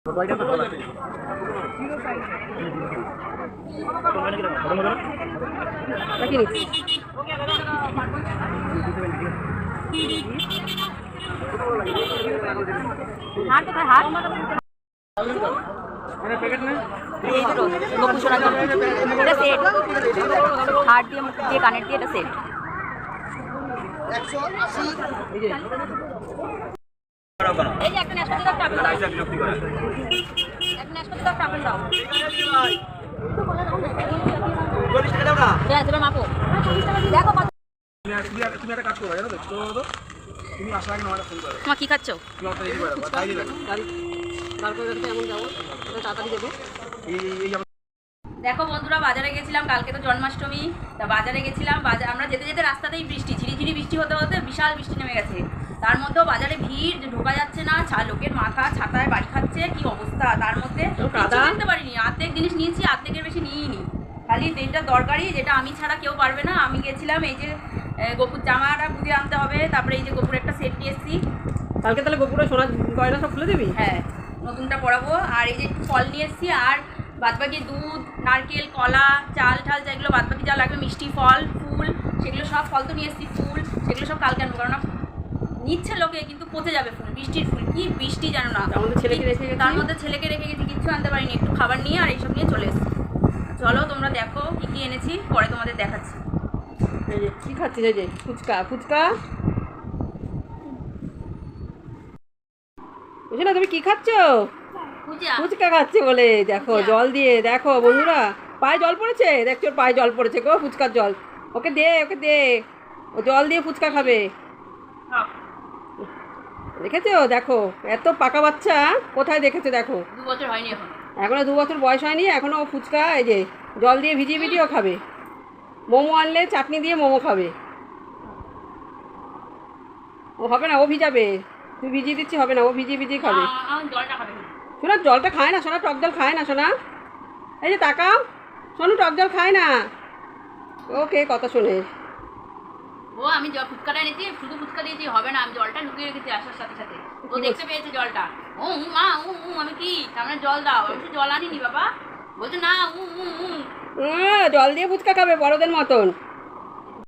হাত দিয়ে মুখ দিয়ে কানের দিয়ে এটা সেট। এই যে একটা নাশপাতি দাও, টাপেল দাও, একটা নাশপাতি দাও, টাপেল দাও। এবার মাপো, দেখো তুমি একটা কাজ করো, জানো তো তুমি আসার আগে আমাকে ফোন করো। তোমার কি খাচ্ছো? তুমি একটা এই করো, তাই দিবে গাড়ি কাল করে রাখতে এমন যাবো, এটা তাড়াতাড়ি দেবে। এই দেখো বন্ধুরা, বাজারে গেছিলাম, কালকে তো জন্মাষ্টমী, তা বাজারে গেছিলাম। আমরা যেতে যেতে রাস্তাতেই বৃষ্টি, ঝিরিঝিরি বৃষ্টি হতে হতে বিশাল বৃষ্টি নেমে গেছে। তার মধ্যেও বাজারে ভিড়, ঢোকা যাচ্ছে না, লোকের মাথা ছাতায় বাড়ি খাচ্ছে, কি অবস্থা। তার মধ্যে কিনতে পারিনি, অর্ধেক জিনিস নিয়েছি, অর্ধেকের বেশি নিইনি। খালি যেটা দরকারি, যেটা আমি ছাড়া কেউ পারবে না। আমি গেছিলাম, এই যে গোপুর জামাটা বুঝে আনতে হবে, তারপরে এই যে গোপুর একটা সেট নিয়ে এসেছি। কালকে তাহলে গোপুরের সোনার গয়না সব খুলে দিবি? হ্যাঁ, নতুনটা পরাবো। আর এই যে একটু ফল নিয়ে এসেছি, আর বাদবাকি দুধ, নারকেল, কলা, চাল ঠাল যেগুলো বাদবাকি যা লাগবে, মিষ্টি ফল, ফুল, সেগুলো সব ফল তো নিয়ে এসেছি। ফুল সেগুলো সব কালকে আনবো, কারণ নিচ্ছে লোকে, কিন্তু পচে যাবে ফুল, বৃষ্টির ফুল, কি বৃষ্টি জানো না। তার মধ্যে ছেলেকে রেখে গেছি, কিচ্ছু আনতে পারিনি, একটু খাবার নিয়ে আর এইসব নিয়ে চলে এসেছি। চলো তোমরা দেখো কী কী এনেছি, পরে তোমাদের দেখাচ্ছি। এই যে কী খাচ্ছিস? এই যে ফুচকা, ফুচকা বুঝি না, তুমি কী খাচ্ছ? ফুচকা খাচ্ছে বলে, দেখো জল দিয়ে, দেখো বন্ধুরা পায়ে জল পড়েছে, দেখছো পায়ে জল পড়েছে গো, ফুচকার জল। ওকে দে, ওকে দে, ও জল দিয়ে ফুচকা খাবে। দেখেছো? দেখো এত পাকা বাচ্চা কোথায় দেখেছো? দেখো 2 বছর হয়নি এখনো 2 বছর বয়স হয়নি, এখনো ও ফুচকা এই যে জল দিয়ে ভিজিয়ে ভিজিয়েও খাবে। মোমো আনলে চাটনি দিয়ে মোমো খাবে। ও হবে না, ও ভিজাবে, তুই ভিজিয়ে দিচ্ছি, হবে না, ও ভিজিয়ে ভিজিয়ে খাবে। শোনা জলটা খায় না, শোনা টক জল খায় না, শোনা এই যে তাকাও, শোনো টক জল খায় না। ওকে কথা শোনে। ও আমি ফুচকাটা এনেছি, শুধু ফুচকা দিয়েছি, হবে না, আমি জলটা লুকিয়ে রেখেছি আসার সাথে সাথে। ও দেখতে পেয়েছে জলটা, ও মা আমি কি তার মানে জল দাও। আমি জল আনিনি বাবা, বলছে না জল দিয়ে ফুচকা খাবে বড়দের মতন।